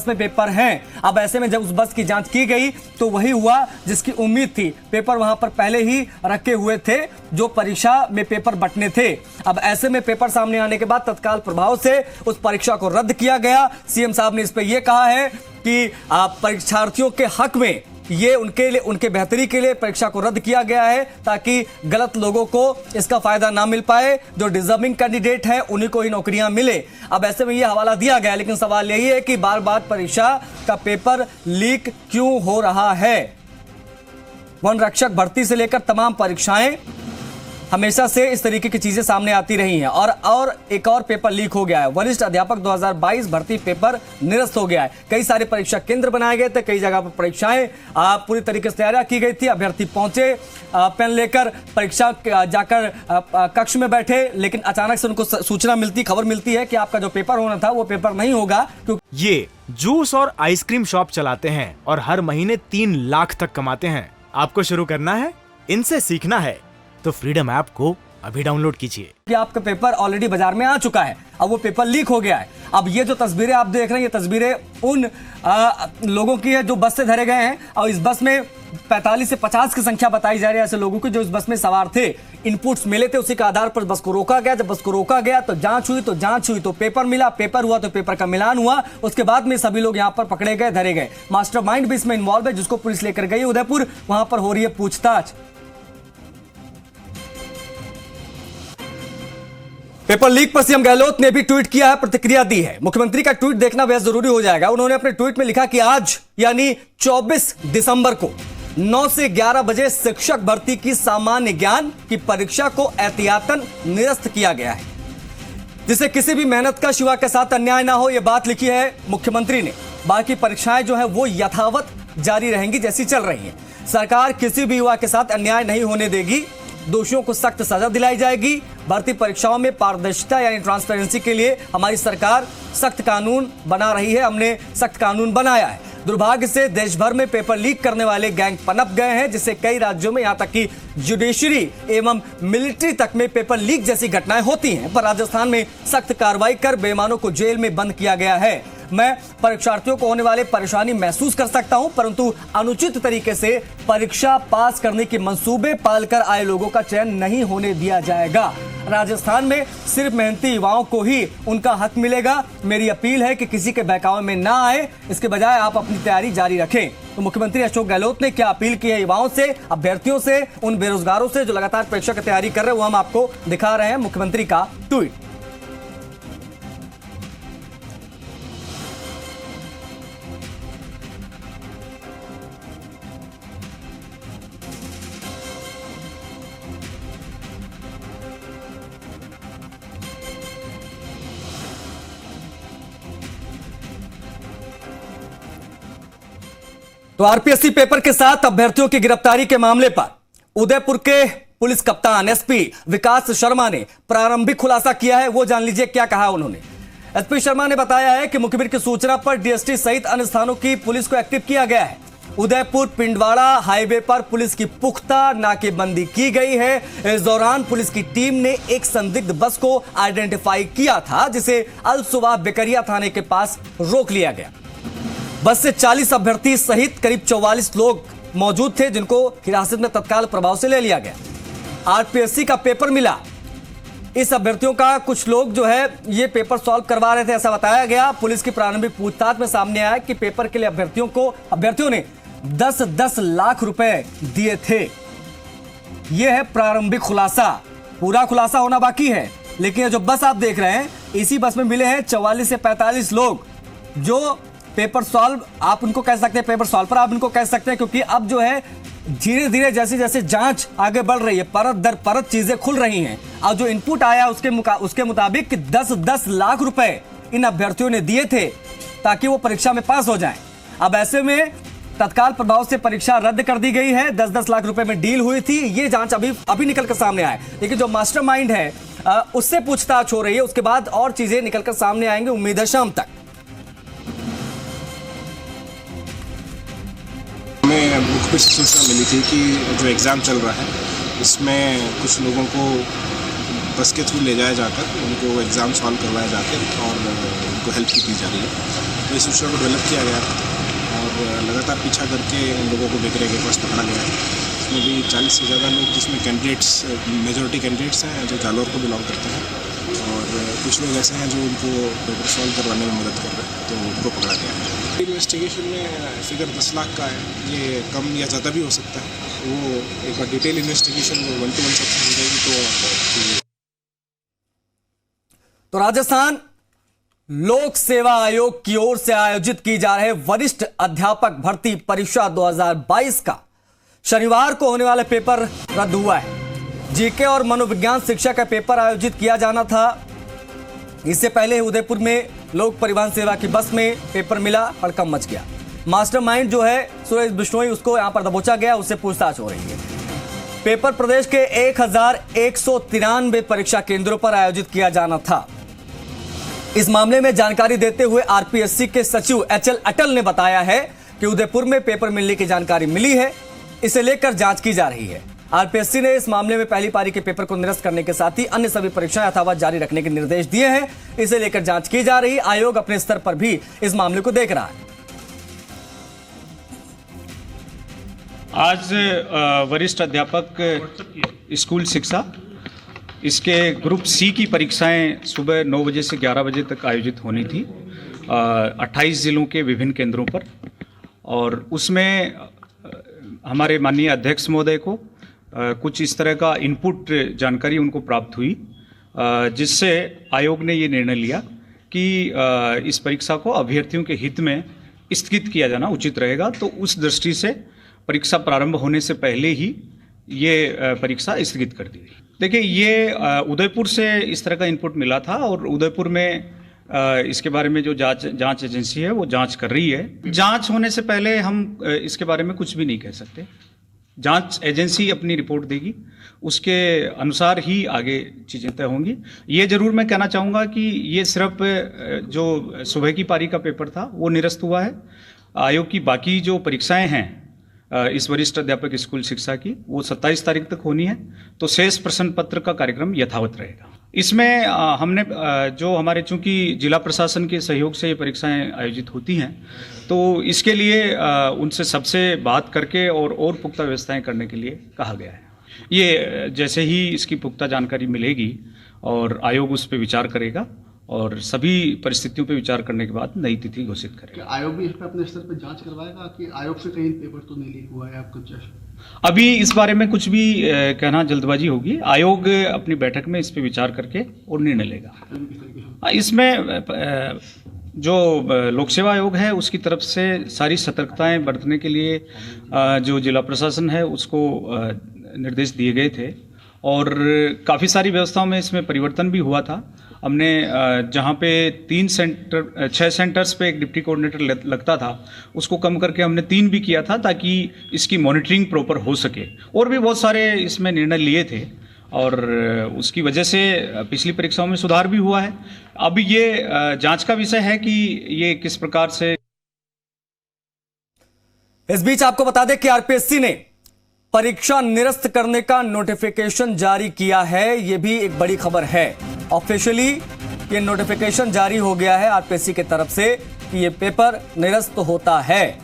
में पेपर हैं। अब ऐसे में जब उस बस की जांच की गई तो वही हुआ जिसकी उम्मीद थी। पेपर वहां पर पहले ही रखे हुए थे जो परीक्षा में पेपर बंटने थे। अब ऐसे में पेपर सामने आने के बाद तत्काल प्रभाव से उस परीक्षा को रद्द किया गया। सीएम साहब ने इस पर यह कहा है कि परीक्षार्थियों के हक में ये उनके लिए, उनके बेहतरी के लिए परीक्षा को रद्द किया गया है ताकि गलत लोगों को इसका फायदा ना मिल पाए। जो डिजर्विंग कैंडिडेट हैं उन्हीं को ही नौकरियां मिले। अब ऐसे में ये हवाला दिया गया, लेकिन सवाल यही है कि बार बार परीक्षा का पेपर लीक क्यों हो रहा है। वन रक्षक भर्ती से लेकर तमाम परीक्षाएं हमेशा से इस तरीके की चीजें सामने आती रही हैं और एक और पेपर लीक हो गया है। वरिष्ठ अध्यापक 2022 भर्ती पेपर निरस्त हो गया है। कई सारे परीक्षा केंद्र बनाए गए थे, कई जगह पर परीक्षाएं पूरी तरीके से तैयारी की गई थी। अभ्यर्थी पहुंचे पेन लेकर, परीक्षा जाकर कक्ष में बैठे, लेकिन अचानक से उनको सूचना मिलती, खबर मिलती है कि आपका जो पेपर होना था वो पेपर नहीं होगा। ये जूस और आइसक्रीम शॉप चलाते हैं और हर महीने 3 लाख तक कमाते हैं। आपको शुरू करना है, इनसे सीखना है तो फ्रीडम ऐप को अभी डाउनलोड कीजिए। कि आपका पेपर ऑलरेडी बाजार में आ चुका है, अब वो पेपर लीक हो गया है। अब ये जो तस्वीरें आप देख रहे हैं, ये तस्वीरें उन लोगों की है जो बस से धरे गए हैं और इस बस में 45 से 50 की संख्या बताई जा रही है ऐसे लोगों की जो इस बस में सवार थे। इनपुट्स मिले थे, उसी के आधार पर बस को रोका गया। जब बस को रोका गया तो जांच हुई तो पेपर मिला, पेपर हुआ तो पेपर का मिलान हुआ। उसके बाद में सभी लोग यहां पर पकड़े गए, धरे गए। मास्टरमाइंड भी इसमें इन्वॉल्व है जिसको पुलिस लेकर गई उदयपुर, वहां पर हो रही है पूछताछ। पेपर लीक पर सीएम गहलोत ने भी ट्वीट किया है, प्रतिक्रिया दी है। मुख्यमंत्री का ट्वीट देखना बेहद जरूरी हो जाएगा। उन्होंने अपने ट्वीट में लिखा कि आज यानी 24 दिसंबर को 9 से 11 बजे शिक्षक भर्ती की सामान्य ज्ञान की परीक्षा को एहतियातन निरस्त किया गया है, जिससे किसी भी मेहनत का युवा के साथ अन्याय ना हो। यह बात लिखी है मुख्यमंत्री ने। बाकी परीक्षाएं जो है वो यथावत जारी रहेंगी जैसी चल रही हैं। सरकार किसी भी युवा के साथ अन्याय नहीं होने देगी। दोषियों को सख्त सजा दिलाई जाएगी। भर्ती परीक्षाओं में पारदर्शिता यानी ट्रांसपेरेंसी के लिए हमारी सरकार सख्त कानून बना रही है। हमने सख्त कानून बनाया है। दुर्भाग्य से देश भर में पेपर लीक करने वाले गैंग पनप गए हैं, जिससे कई राज्यों में यहां तक कि जुडिशरी एवं मिलिट्री तक में पेपर लीक जैसी घटनाएं होती हैं। पर राजस्थान में सख्त कार्रवाई कर बेईमानों को जेल में बंद किया गया है। मैं परीक्षार्थियों को होने वाले परेशानी महसूस कर सकता हूं, परंतु अनुचित तरीके से परीक्षा पास करने के मंसूबे पालकर आए लोगों का चयन नहीं होने दिया जाएगा। राजस्थान में सिर्फ मेहनती युवाओं को ही उनका हक मिलेगा। मेरी अपील है कि किसी के बहकावे में ना आए, इसके बजाय आप अपनी तैयारी जारी रखें। तो मुख्यमंत्री अशोक गहलोत ने क्या अपील की है युवाओं से, अभ्यर्थियों से, उन बेरोजगारों से जो लगातार परीक्षा की तैयारी कर रहे हैं, वो हम आपको दिखा रहे हैं। मुख्यमंत्री का ट्वीट। तो आरपीएससी पेपर के साथ अभ्यर्थियों की गिरफ्तारी के मामले पर उदयपुर के पुलिस कप्तान एसपी विकास शर्मा ने प्रारंभिक खुलासा किया है। वो जान लीजिए क्या कहा उन्होंने। एसपी शर्मा ने बताया है कि मुखबिर की सूचना पर डीएसटी सहित अन्य स्थानों की पुलिस को एक्टिव किया गया है। उदयपुर पिंडवाड़ा हाईवे पर पुलिस की पुख्ता नाकेबंदी की गई है। इस दौरान पुलिस की टीम ने एक संदिग्ध बस को आइडेंटिफाई किया था, जिसे अल सुबह बेकरिया थाने के पास रोक लिया गया। बस से 40 अभ्यर्थी सहित करीब 44 लोग मौजूद थे, जिनको हिरासत में तत्काल प्रभाव से ले लिया गया। आरपीएससी का पेपर मिला। इस अभ्यर्थियों का कुछ लोग जो है ये पेपर सॉल्व करवा रहे थे, ऐसा बताया गया। पुलिस की प्रारंभिक पूछताछ में सामने आया कि पेपर के लिए अभ्यर्थियों ने 10-10 लाख रुपए दिए थे। यह है प्रारंभिक खुलासा। पूरा खुलासा होना बाकी है, लेकिन ये जो बस आप देख रहे हैं, इसी बस में मिले हैं 44 से 45 लोग जो पेपर सॉल्व, आप उनको कह सकते हैं, पेपर सॉल्वर आप इनको कह सकते हैं, क्योंकि अब जो है धीरे धीरे जैसे जैसे जांच आगे बढ़ रही है, परत दर परत चीजें खुल रही हैं। और जो इनपुट आया उसके मुताबिक 10-10 लाख रुपए इन अभ्यर्थियों ने दिए थे ताकि वो परीक्षा में पास हो जाएं। अब ऐसे में तत्काल प्रभाव से परीक्षा रद्द कर दी गई है। 10-10 लाख रुपए में डील हुई थी। ये जांच अभी निकल कर सामने आए, लेकिन जो मास्टरमाइंड है उससे पूछताछ हो रही है। उसके बाद और चीजें निकलकर सामने आएंगे, उम्मीद है शाम तक। हमें मुखबिर से सूचना मिली थी कि जो एग्ज़ाम चल रहा है उसमें कुछ लोगों को बस के थ्रू ले जाया जाकर उनको एग्ज़ाम सॉल्व करवाया जाकर और उनको हेल्प की जा रही है। तो इस सूचना को डेवलप किया गया और लगातार पीछा करके उन लोगों को बेकरे के पास पकड़ा गया है। इसमें भी 40 से ज़्यादा लोग, जिसमें कैंडिडेट्स मेजॉरिटी कैंडिडेट्स हैं जो जालौर को बिलोंग करते हैं, और कुछ लोग ऐसे हैं जो उनको पेपर सॉल्व करवाने में मदद कर रहे हैं, तो उनको पकड़ा गया है। इन्वेस्टिगेशन में फिगर 10 लाख का है, ये कम या ज़्यादा भी हो सकता है। वो एक बार डिटेल इन्वेस्टिगेशन 1-to-1 सक्सेस हो जाएगी तो राजस्थान लोक सेवा आयोग की ओर से आयोजित की जा रहे वरिष्ठ अध्यापक भर्ती परीक्षा 2022 का शनिवार को होने वाला पेपर रद्द हुआ है। जीके और मनोविज्ञान शिक्षा का पेपर आयोजित किया जाना था। इससे पहले उदयपुर में लोक परिवहन सेवा की बस में पेपर मिला, हड़कंप मच गया। मास्टरमाइंड जो है सुरेश बिश्नोई, उसको यहां पर दबोचा गया, उससे पूछताछ हो रही है। पेपर प्रदेश के 1193 परीक्षा केंद्रों पर आयोजित किया जाना था। इस मामले में जानकारी देते हुए आरपीएससी के सचिव HL अटल ने बताया है कि उदयपुर में पेपर मिलने की जानकारी मिली है, इसे लेकर जांच की जा रही है। आरपीएससी ने इस मामले में पहली पारी के पेपर को निरस्त करने के साथ ही अन्य सभी परीक्षाएं यथावत जारी रखने के निर्देश दिए हैं। इसे लेकर जांच की जा रही। आयोग अपने स्तर पर भी इस मामले को देख रहा है। आज वरिष्ठ अध्यापक स्कूल शिक्षा इसके ग्रुप सी की परीक्षाएं सुबह 9 बजे से 11 बजे तक आयोजित होनी थी 28 जिलों के विभिन्न केंद्रों पर, और उसमें हमारे माननीय अध्यक्ष महोदय को कुछ इस तरह का इनपुट जानकारी उनको प्राप्त हुई, जिससे आयोग ने ये निर्णय लिया कि इस परीक्षा को अभ्यर्थियों के हित में स्थगित किया जाना उचित रहेगा। तो उस दृष्टि से परीक्षा प्रारंभ होने से पहले ही ये परीक्षा स्थगित कर दी गई। देखिए, ये उदयपुर से इस तरह का इनपुट मिला था और उदयपुर में इसके बारे में जो जांच एजेंसी है वो जांच कर रही है। जांच होने से पहले हम इसके बारे में कुछ भी नहीं कह सकते। जांच एजेंसी अपनी रिपोर्ट देगी, उसके अनुसार ही आगे चीज़ें तय होंगी। ये जरूर मैं कहना चाहूँगा कि ये सिर्फ जो सुबह की पारी का पेपर था वो निरस्त हुआ है। आयोग की बाकी जो परीक्षाएं हैं इस वरिष्ठ अध्यापक स्कूल शिक्षा की, वो 27 तारीख तक होनी है। तो शेष प्रश्न पत्र का कार्यक्रम यथावत रहेगा। इसमें हमने जो हमारे चूंकि जिला प्रशासन के सहयोग से ये परीक्षाएं आयोजित होती हैं, तो इसके लिए उनसे सबसे बात करके और पुख्ता व्यवस्थाएं करने के लिए कहा गया है। ये जैसे ही इसकी पुख्ता जानकारी मिलेगी और आयोग उस पर विचार करेगा और सभी परिस्थितियों पर विचार करने के बाद नई तिथि घोषित करेगा। आयोग भी इस पर अपने स्तर पर जांच करवाएगा कि आयोग से कहीं पेपर तो नहीं लीक हुआ है आपको? अभी इस बारे में कुछ भी कहना जल्दबाजी होगी। आयोग अपनी बैठक में इस पर विचार करके और निर्णय लेगा। इसमें जो लोक सेवा आयोग है उसकी तरफ से सारी सतर्कताएं बरतने के लिए जो जिला प्रशासन है उसको निर्देश दिए गए थे और काफ़ी सारी व्यवस्थाओं में इसमें परिवर्तन भी हुआ था। हमने जहाँ पे 6 सेंटर्स पे एक डिप्टी कोऑर्डिनेटर लगता था, उसको कम करके हमने 3 भी किया था ताकि इसकी मॉनिटरिंग प्रॉपर हो सके। और भी बहुत सारे इसमें निर्णय लिए थे और उसकी वजह से पिछली परीक्षाओं में सुधार भी हुआ है। अब ये जांच का विषय है कि ये किस प्रकार से। इस बीच आपको बता दें कि आरपीएससी ने परीक्षा निरस्त करने का नोटिफिकेशन जारी किया है। यह भी एक बड़ी खबर है। ऑफिशियली ये नोटिफिकेशन जारी हो गया है आरपीएससी की तरफ से कि ये पेपर निरस्त होता है।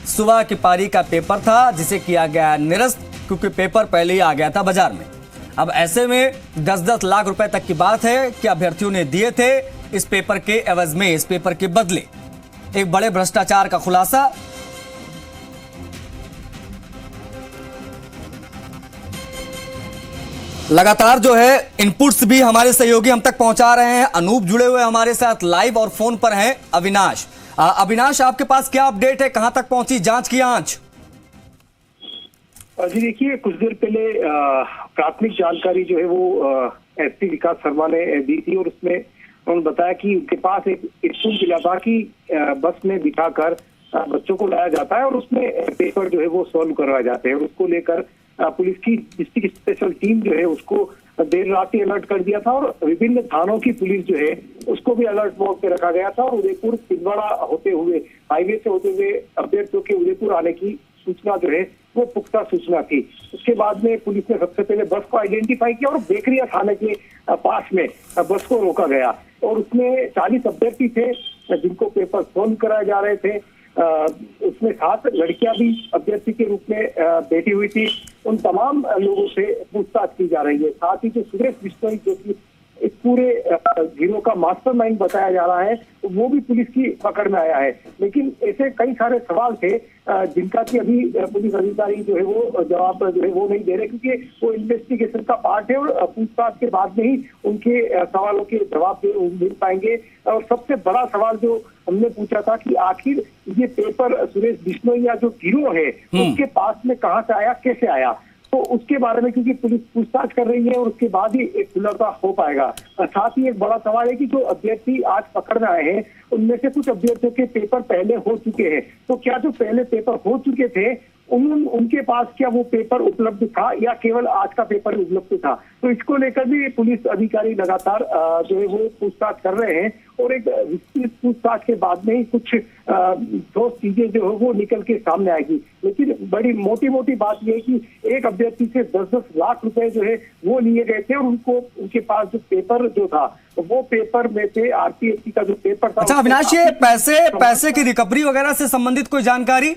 सुबह की पारी का पेपर था जिसे किया गया निरस्त, क्योंकि पेपर पहले ही आ गया था बाजार में। अब ऐसे में 10-10 लाख रुपए तक की बात है कि अभ्यर्थियों ने दिए थे इस पेपर के एवज में, इस पेपर के बदले। एक बड़े भ्रष्टाचार का खुलासा। लगातार जो है इनपुट्स भी हमारे सहयोगी हम तक पहुंचा रहे हैं। अनूप जुड़े हुए हमारे साथ लाइव और फोन पर हैं अविनाश। अविनाश, आपके पास क्या अपडेट है? कहां तक पहुंची जांच की आंच? जी देखिए, कुछ देर पहले प्राथमिक जानकारी जो है वो एसपी विकास शर्मा ने दी थी और उसमें उन्होंने बताया कि उनके पास एक इनपुट मिला था कि बस में बिठाकर बच्चों को लाया जाता है और उसमें पेपर जो है वो सॉल्व करवाए जाते हैं। और उसको लेकर पुलिस की डिस्ट्रिक्ट स्पेशल टीम जो है उसको देर रात ही अलर्ट कर दिया था और विभिन्न थानों की पुलिस जो है उसको भी अलर्ट मोड पे रखा गया था। और उदयपुर छिंदवाड़ा होते हुए, हाईवे से होते हुए अभ्यर्थियों के उदयपुर आने की सूचना जो है वो पुख्ता सूचना थी। उसके बाद में पुलिस ने सबसे पहले बस को आइडेंटिफाई किया और बेकरिया थाने के पास में बस को रोका गया और उसमें 40 अभ्यर्थी थे जिनको पेपर सोल्व कराए जा रहे थे। उसमें 7 लड़कियां भी अभ्यर्थी के रूप में बैठी हुई थी। उन तमाम लोगों से पूछताछ की जा रही है। साथ ही जो सुरेश बिश्नोई जो कि इस पूरे गिरोह का मास्टरमाइंड बताया जा रहा है, वो भी पुलिस की पकड़ में आया है। लेकिन ऐसे कई सारे सवाल थे जिनका कि अभी पुलिस अधिकारी जो है वो जवाब जो है वो नहीं दे रहे, क्योंकि वो इन्वेस्टिगेशन का पार्ट है और पूछताछ के बाद में ही उनके सवालों के जवाब मिल पाएंगे। और सबसे बड़ा सवाल जो हमने पूछा था कि आखिर ये पेपर सुरेश बिश्नोई या जो गिरोह है उसके पास में कहाँ से आया, कैसे आया, तो उसके बारे में क्योंकि पुलिस पूछताछ कर रही है और उसके बाद ही एक खुलासा हो पाएगा। साथ ही एक बड़ा सवाल है कि जो अभ्यर्थी आज पकड़ में आए हैं उनमें से कुछ अभ्यर्थियों के पेपर पहले हो चुके हैं, तो क्या जो पहले पेपर हो चुके थे उनके पास क्या वो पेपर उपलब्ध था या केवल आज का पेपर उपलब्ध था। तो इसको लेकर भी पुलिस अधिकारी लगातार जो है वो पूछताछ कर रहे हैं और एक विस्तृत पूछताछ के बाद में ही कुछ ठोस चीजें जो है वो निकल के सामने आएगी। लेकिन बड़ी मोटी बात यह है कि एक अभ्यर्थी से 10-10 लाख रुपए जो है वो लिए गए थे और उनके पास जो पेपर जो था वो पेपर में से आरपीएससी का जो पेपर था। अच्छा अविनाश, ये पैसे की रिकवरी वगैरह से संबंधित कोई जानकारी?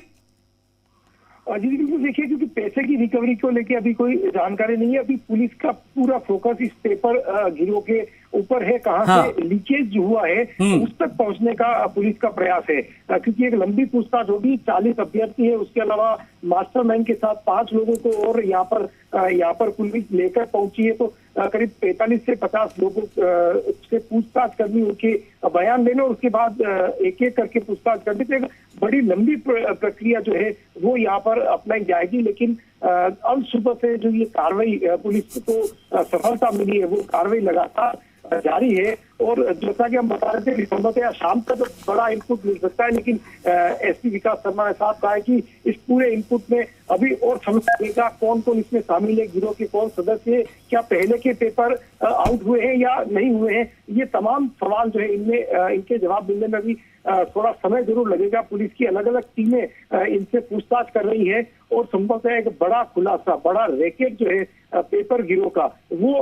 जी बिल्कुल, देखिए क्योंकि पैसे की रिकवरी को लेके अभी कोई जानकारी नहीं है। अभी पुलिस का पूरा फोकस इस पेपर गिरोह के ऊपर है, कहाँ से लीकेज जो हुआ है उस तक पहुंचने का पुलिस का प्रयास है, क्योंकि एक लंबी पूछताछ होगी। 40 अभ्यर्थी है, उसके अलावा मास्टरमाइंड के साथ 5 लोगों को और यहाँ पर पुलिस लेकर पहुंची है। तो करीब 45 से 50 लोगों से पूछताछ करनी, उनके बयान लेने और उसके बाद एक एक करके पूछताछ करनी। तो एक बड़ी लंबी प्रक्रिया जो है वो यहाँ पर अपनाई जाएगी। लेकिन अब सुबह से जो ये कार्रवाई पुलिस को सफलता मिली है, वो कार्रवाई लगातार जारी है। और जैसा कि हम बता रहे थे कि संभवतः शाम तक बड़ा इनपुट मिल सकता है, लेकिन एसपी विकास शर्मा ने साफ कहा है कि इस पूरे इनपुट में अभी और समझ लगेगा कौन कौन इसमें शामिल है, गिरोह के कौन सदस्य, क्या पहले के पेपर आउट हुए हैं या नहीं हुए हैं। ये तमाम सवाल जो है इनमें इनके जवाब मिलने में भी थोड़ा समय जरूर लगेगा। पुलिस की अलग अलग टीमें इनसे पूछताछ कर रही है और संभवतः एक बड़ा खुलासा, बड़ा रैकेट जो है पेपर गिरोह का, वो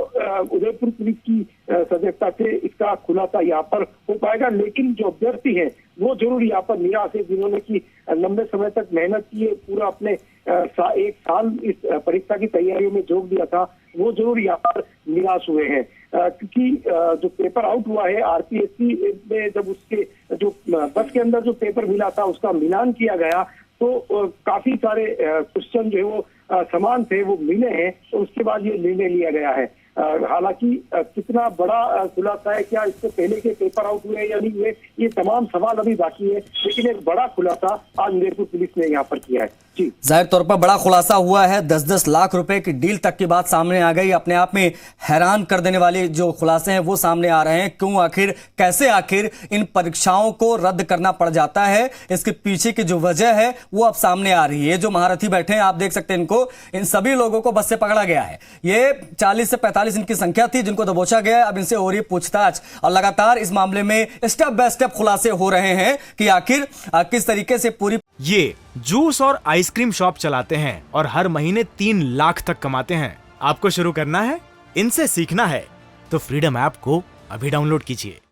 उदयपुर पुलिस की सजगता से इसका खुलासा यहाँ पर हो पाएगा। लेकिन जो अभ्यर्थी हैं वो जरूर यहाँ पर निराश है, जिन्होंने की लंबे समय तक मेहनत की है, पूरा अपने 1 साल इस परीक्षा की तैयारियों में झोंक दिया था, वो जरूर यहाँ पर निराश हुए हैं। क्योंकि जो पेपर आउट हुआ है आरपीएससी में, जब उसके जो बस के अंदर जो पेपर मिला था उसका मिलान किया गया तो काफी सारे क्वेश्चन जो है वो समान थे, वो मिले हैं, तो उसके बाद ये निर्णय लिया गया है। हालांकि कितना बड़ा खुलासा है, क्या इससे पहले के पेपर आउट हुए या नहीं हुए, ये तमाम सवाल अभी बाकी है। लेकिन एक बड़ा खुलासा आज उदयपुर पुलिस ने यहाँ पर किया है। जी, जाहिर तौर पर बड़ा खुलासा हुआ है। 10-10 लाख रुपए की डील तक की बात सामने आ गई। अपने आप में हैरान कर देने वाले जो खुलासे हैं वो सामने आ रहे हैं। क्यों आखिर, कैसे आखिर इन परीक्षाओं को रद्द करना पड़ जाता है, इसके पीछे की जो वजह है वो अब सामने आ रही है। जो महारथी बैठे हैं, आप देख सकते हैं इनको, इन सभी लोगों को बस से पकड़ा गया है। ये 40 से 45 इनकी संख्या थी जिनको दबोचा गया है। अब इनसे हो रही पूछताछ और लगातार इस मामले में स्टेप बाय स्टेप खुलासे हो रहे हैं कि आखिर किस तरीके से पूरी। ये जूस और आइसक्रीम शॉप चलाते हैं और हर महीने 3 लाख तक कमाते हैं। आपको शुरू करना है, इनसे सीखना है, तो फ्रीडम ऐप को अभी डाउनलोड कीजिए।